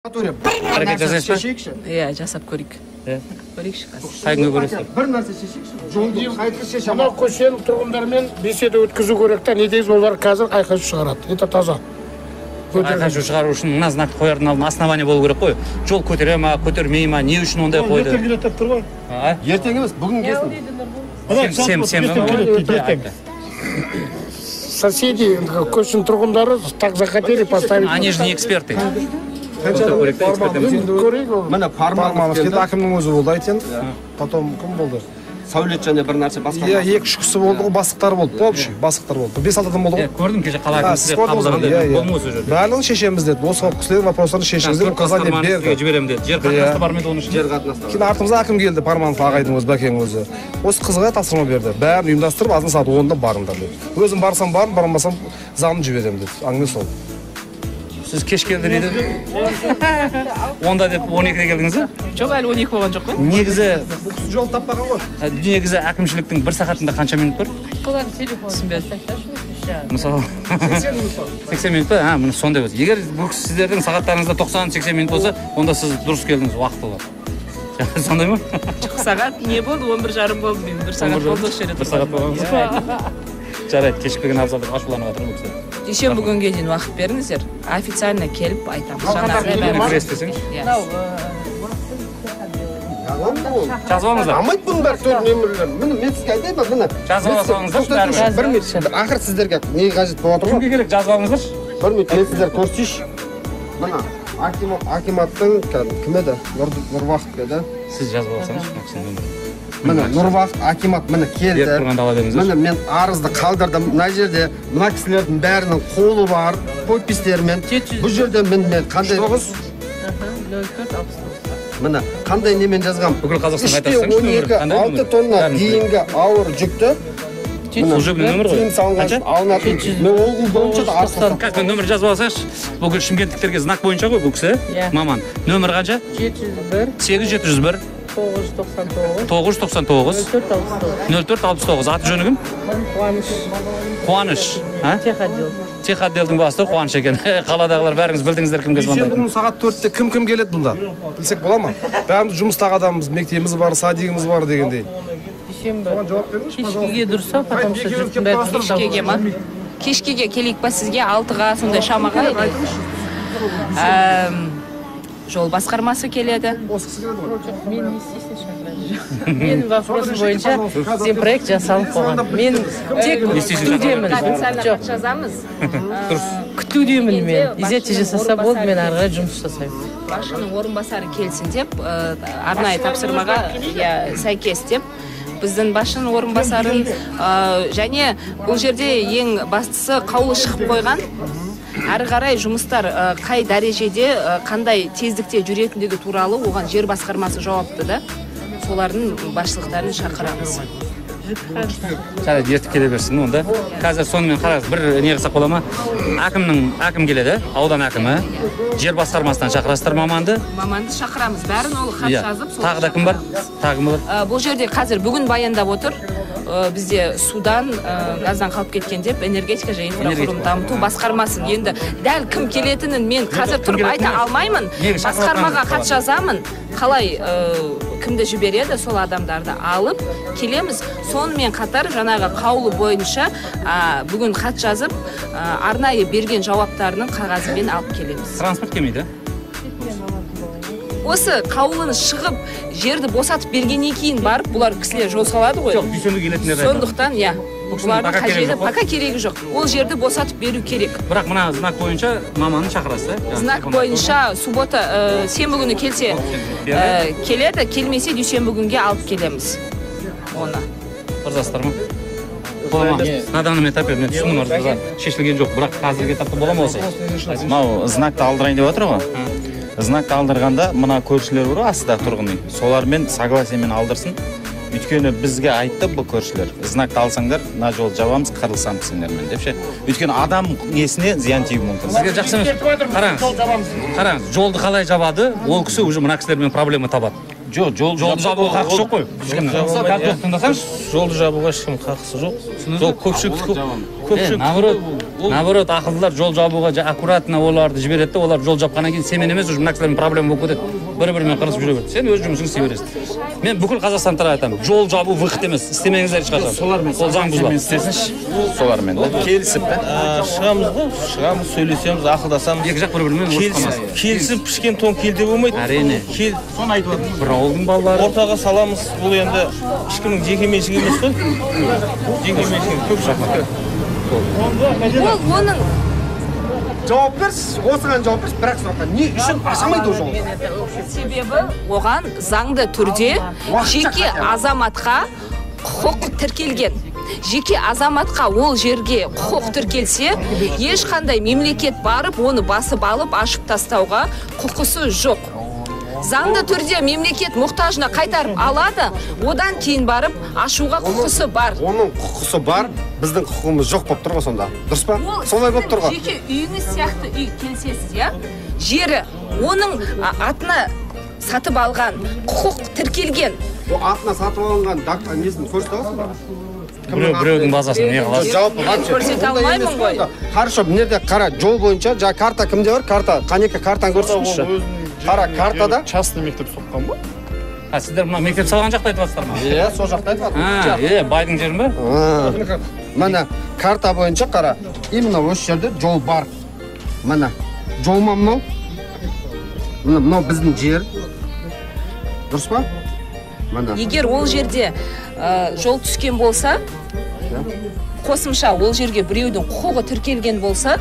Hareket жасайсыз ба? Иә, жасап көрейік. Көрейікші қазір. Қайдың көресіз? Bir narsa шешейікші. Жолды қайтып шеше. Мына көшенің тұрғындарымен беседа өткізу керек та, не дейсіз, олар қазір айқай шығарады. Это таза. Айқай шығару үшін мына знак қоярдың алдында основание болу керек қой. Жол көтере ма, көтермей ма, не үшін ондай қойды? Ертең келеді тұр ғой. Ертең емес, бүгін келсін. Сен. Соседи, көшенің тұрғындары так захотели поставить. Они же не эксперты. Міне Парманов келді. Әкімнің өзі болды айтен. Потом кім болды? Сәулет және бір нәрсе басқа. Иә, 2-3 кісі болды, бастықтар болды. Общий бастықтар болды. 5-6 адам болды ғой. Көрдім кеше қала әкімі қабылдағанда болмау осы жерде. Барлығын шешеміз деді. Осы кісілердің вопростарын шешіңіз деп указание берді. Жіберемін деді. Жер қатынасы бар ма еді оның ішінде? Жер қатынасы. Кейін артымызда әкім келді, Парманов ағайдың өзі, Бәкең өзі. Осы қызға тапсырма берді. Бәрін ұйымдастырып, азын сағат 10-да барыңдар деді. Өзім барсам барым, бармасам заңын жіберемін деді. Әңгіме сол. Сіз кеш келді дейді. Онда деп 12-де келдіңіз ба? Жоқ, әлі 12 болған жоқ қой. Негізі Жол таппаған ғой. негізі әкімшіліктің бір сағатында қанша минут бар? Олардың телефонын Мысалы 80 минут па? Міне сондай болса. Егер бұл сіздердің сағаттарыңызда 90-80 минут болса, онда сіз дұрыс келдіңіз, уақыты бар. Сондай ма? жоқ сағат не болды? 11:30 болды мен. 1 сағат болды осы жерде. 1 сағат болған. Жарайды, кешіп келген абзалдық ашуланып жатыр бұл кісі. Дүйсенбі күнге дейін уақыт беріңіздер. Официально келіп айтамыз. Жаңағы Кірес десең. Жазып алыңыздар. Амайт бұның бәрі төр нөмірлер. Міне мен сізге айтайын ба, міне. Жазып алсаңыздар. Бір минут. Ақыр сіздерге не қажет болып отыр ғой? Кімге керек жазып алыңыздар? Бір минут мен сіздер көрсейші. Мына Акиматтың кім еді? Нұрбақыт еді. Сіз жазып алсаңыз. Міне Нұрбақыт Акимат міне келді. Беріп тұрғанда ала беріңіздер. Міне мен арызды қалдырдым. Мына жерде мына кісілердің бәрінің қолы бар, подпистермен. Бұл жерде мен қандай 04-69. міне қандай немен жазғам. Бүкіл Қазақстанға айтасың. 6 тонна дейінгі ауыр жүкті Сол жердің нөмірі ғой. тыйым салынған алынатын. Мен ол бойынша да арыз Қазір нөмір жазып алсаңызшы. Бүкіл шымкенттіктерге знак бойынша ғой бұл кісі. Маман. Нөмір қанша? 701 8701 999 0469. Аты жөні кім? Қуаныш. Тех отделдің бастығы Қуаныш екен. Қаладағылар бәріңіз білдіңіздер кімге звондайды. Бүгін сағат 4-те кім келеді бұнда? Білсек бола ма? Бәріміз жұмыстағы адамымыз, мектебіміз бар, садигіміз бар дегендей. Кешкеге дұрса, потом что жұрттың бәрі кешкеге ма? Кешкеге келейік па сізге 6-ға сондай шамаға? Жол басқармасы келеді. Менің вопросым бойынша сен проект жасалып қойған. Мен тек күтудемін. Жоқ, жазамыз. Күтудемін мен. Изете жасаса болды, мен ары қарай жұмыс жасаймын. Басшының орынбасары келсін деп, арнайы тапсырмаға сәйкес деп, біздің басшының орынбасарын және бұл жерде ең бастысы қаулы шығып қойған. Әрі қарай жұмыстар қай дәрежеде, қандай тездікте жүретіндігі туралы оған жер басқармасы жауапты да. Солардың басшылықтарын шақырамыз. Жарайды, ертіп келе берсін онда. Қазір сонымен қараңыз, бір не қылсақ бола ма? Әкім келеді, аудан әкімі, жер басқармасынан шақырасыздар маманды. Маманды шақырамыз, бәрін ол хат жазып. Тағы да кім бар? Тағы кім бар? Бұл жерде қазір бүгін баяндап отыр. Бізде судан, газдан қалып кеткен деп, энергетика және инфрақұрылым дамыту басқармасын. Енді дәл кім келетінін мен қазір тұрып айта алмаймын. Басқармаға хат жазамын. Қалай кімді жібереді, сол адамдарды алып келеміз. Сонымен қатар жаңағы қаулы бойынша бүгін хат жазып, арнайы берген жауаптарының қағазымен алып келеміз. Транспорт келмейді? Осы қаулыны шығып, жерді босатып бергеннен кейін барып, бұлар кісілер жол салады ғой. Жоқ, дүйсенбі келетіндер айтады. Сондықтан, бұлардың қажеті пока керегі жоқ. Ол жерді босатып беру керек. Бірақ мына знак бойынша маманы шақырасыз. Знак бойынша суббота, сенбі күні келсе келеді, келмесе дүйсенбі күнге алып келеміз. Оны. Ырзасыздар ма? Бола ма? На данный этапе мен түсіндім, ырза шешілген жоқ, бірақ қазіргі этапта бола ма осы? Мынау знакты алдырайын деп отыр ғой. Знакты алдырғанда мына көршілер бар астында тұрғын үй. Солармен согласиемен алдырсын. Өйткені бізге айтты бұл көршілер. Знакты алсаңдар, мына жол жабамыз, қырылсам сендермен деп ше. Өйткені адам несіне зиян тиюі мүмкін. Сізге жақсы емес. Қараңыз, жолды қалай жабады, ол кісі уже мына кісілермен проблема табады. Жоқ, жолды жабуға қақысы жоқ қой. Жолды жабуға ешкім қақысы жоқ. Жол наоборот ақылдылар жол жабуға аккуратно оларды жібереді, олар жол жапқаннан кейін семен емес, уже мына кісілермен проблема болып кетеді. Бір-бірімен қырылысып жүре береді. Сен өз жұмысыңды істей бересің. Мен бүкіл Қазақстандарға айтамын, жол жабу выход емес, істемеңіздер ешқашан. Сол заң бұзылады. Істесінші солармен келісіп шығамыз ғой, шығамыз, сөйлесеміз, ақылдасамыз. Екі жақ бір-бірімен келісіп пішкен тон келде болмайды. Әрине. Соны айтып жатырмын. Бір ауылдың балалары ортаға саламыз. Бұл енді ешкімнің жеке меншігі емес қой. Жеке меншігі көп жаққа. Ол оның жауап берсіз, осыған жауап берсіз, бірақ сұраққа не үшін ашамайды ол жол? себебі оған заңды түрде жеке азаматқа құқық тіркелген. Жеке азаматқа ол жерге құқық тіркелсе, ешқандай мемлекет барып, оны басып алып, ашып тастауға құқысы жоқ. Заңды түрде мемлекет мұқтажына қайтарып алады, одан кейін барып ашуға құқысы бар. Оның құқысы бар, біздің құқығымыз жоқ болып тұр ғой сонда. Дұрыс па? Солай болып тұр ғой. Жеке үйіңіз сияқты үй келсесіз, иә? Жері оның атына сатып алған, құқық тіркелген. Ол атына сатып алынған несін көрсете аласың ба? біреудің базасын не қыласыз? Жалпы көрсете алмаймын ғой. Хорошо, мына жерде қара, жол бойынша жаңа карта кімде бар? Карта, қанеке картаны көрсетіңізші. Қара, картада частный мектеп соққан ба? Сіздер мына мектеп салған жақта айтып жатсыздар ма? Иә, сол жақта айтып жатыр. Байдың жерін ба? Мына карта бойынша қара, именно осы жерде жол бар. Мына жол ма мынау? Мынау біздің жер. Дұрыс па? Мына. Егер ол жерде жол түскен болса, қосымша ол жерге біреудің құқығы тіркелген болса,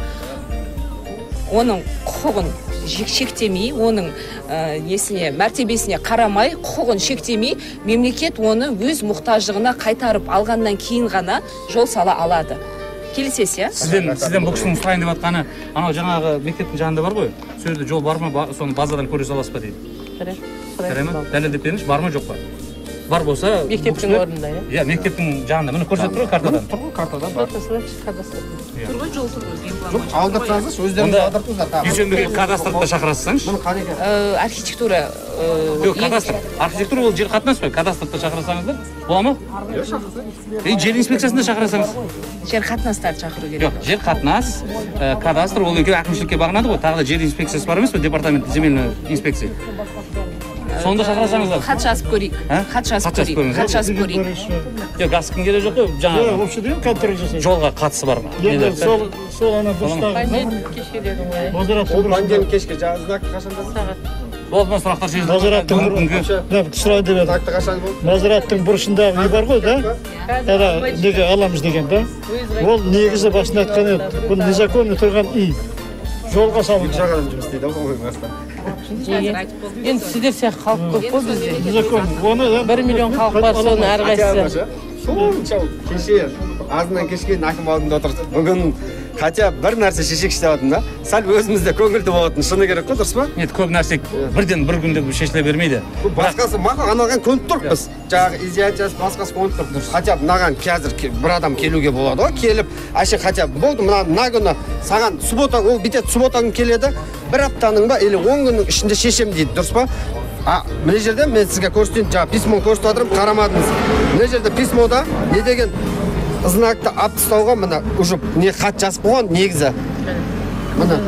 оның құқығын шектемей, оның мәртебесіне қарамай, құқығын шектемей, мемлекет оны өз мұқтаждығына қайтарып алғаннан кейін ғана жол сала алады. Келісесіз, иә? Сізден бұл кісінің сұрайын деп жатқаны, анау жаңағы мектептің жанында бар ғой, сол жерде жол бар ма, соны базадан көре саласыз ба дейді. Жарай ма? Дәлелдеп беріңізші, бар ма жоқ па? Бар болса, мектептің орнында, иә? Иә, мектептің жанында. Міне көрсетіп тұр ғой картадан. Тұр ғой картада бар. Тұр ғой жол тұр ғой. Жоқ, алдыртсаңыз, өздеріңіз алдыртыңыздар. Дүйсенбіге кадастрды шақырасызшы. Архитектура. Жоқ, кадастр. Архитектура ол жер қатынас қой. Кадастрды шақырасаңыздар, бола ма? Жер инспекциясында шақырасаңыз. Жер қатынастарды шақыру керек. Жоқ, жер қатынас, кадастр ол екеуі әкімшілікке бағынады ғой. Тағы да жер инспекциясы бар емес пе? Департамент земельной инспекция. Сонда шақырасаңыздар. Хат жазып көрейік. Хат жазып көрейік. Жоқ, гасқын керек жоқ қой. Жаңағы Вообще дейін контроль жасайды. жолға қатысы бар ма? Енді сол ана дұрыстағы. Кешке дедім ғой. Ол маңден кешке жаңағы знак қашанда Сағат. Болды ма сұрақтар шешілді? Сұрайын деп едім. знакты қашан болды? Мазыраттың бұрышындағы үй бар ғой, да? Неге аламыз деген, да? Ол негізі басында айтқан еді. Бұл незаконно тұрған үй. Жолға салынды. Жағадан жұмыс істейді ғой баста. Енді сіздер сияқты халық көп қой бізде. Незаконно. Оны 1 миллион халық бар, соның әрқайсысы. Сонша кеше азынан кешке әкім алдында отырды. Бүгін хотя бір нәрсе шешекші деп жатырмын да. Сәл өзімізде көңілді болатын шыны керек қой, дұрыс па? Нет, көп нәрсе бірден бір күнде шешіле бермейді. Басқасы маған анаған көніп тұр біз. Жаңағы изоляциясы басқасы көніп тұр. Хотя мынаған қазір бір адам келуге болады ғой, келіп, әше хотя болды мына күні саған суббота, ол бітеді суббота күні келеді. Бір аптаның ба или 10 күннің ішінде шешем дейді, дұрыс па? Мына жерде мен сізге көрсетейін, жаңа письмо көрсетіп жатырмын, қарамадыңыз. Мына жерде письмода не деген знакты алып тастауға мына уже не хат жазып қойған негізі. Мына.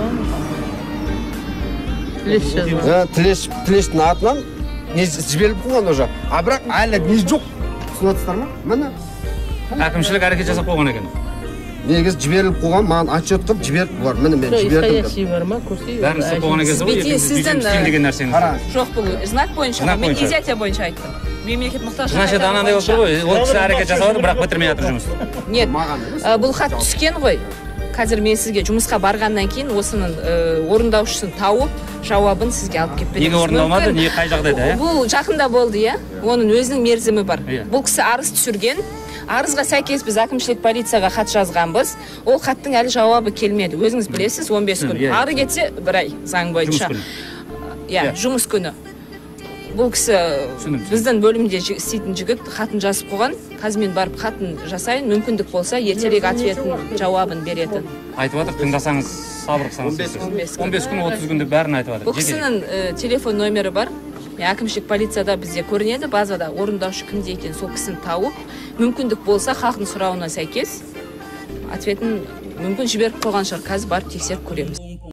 Тілештің атынан не жіберіп қойған уже. Бірақ әлі не жоқ. Түсінесіздер ма? Міне. Әкімшілік әрекет жасап қойған екен. Негіз жіберіліп қойған, маған отчет қылып жіберіп бұлар. Міне мен жібердім деп. бар ма? Көрсей. Бәрін істеп қойған екенсіз ғой. Істеймін деген нәрсені. Жоқ, бұл знак бойынша, мен изоляция бойынша айттым. Мемлекет мұқтаж. Значит, анандай отыр ғой. Ол кісі әрекет жасап отыр, бірақ бітірмей жатыр жұмыс. Нет, бұл хат түскен ғой. Қазір мен сізге жұмысқа барғаннан кейін осының орындаушысын тауып, жауабын сізге алып келіп беремін. Неге орындалмады, не қай жағдайда, иә? Бұл жақында болды, иә? Оның өзінің мерзімі бар. Бұл кісі арыз түсірген. Арызға сәйкес біз әкімшілік полицияға хат жазғанбыз. Ол хаттың әлі жауабы келмеді. Өзіңіз білесіз, 15 күн. Ары кетсе 1 ай заң бойынша. Иә, жұмыс күні. Бұл кісі біздің бөлімде істейтін жігіт хатын жазып қойған. Қазір мен барып хатын жасайын, мүмкіндік болса ертерек ответін жауабын беретін. Айтып жатыр, тыңдасаңыз, сабыр қылсаңыз. 15 күн, 30 күнде бәрін айтып жатыр. Бұл кісінің телефон нөмірі бар. Әкімшілік полицияда бізде көрінеді, базада орындаушы кімде екен сол кісіні тауып, мүмкіндік болса халықтың сұрауына сәйкес ответін мүмкін жіберіп қойған шығар, қазір барып тексеріп көреміз.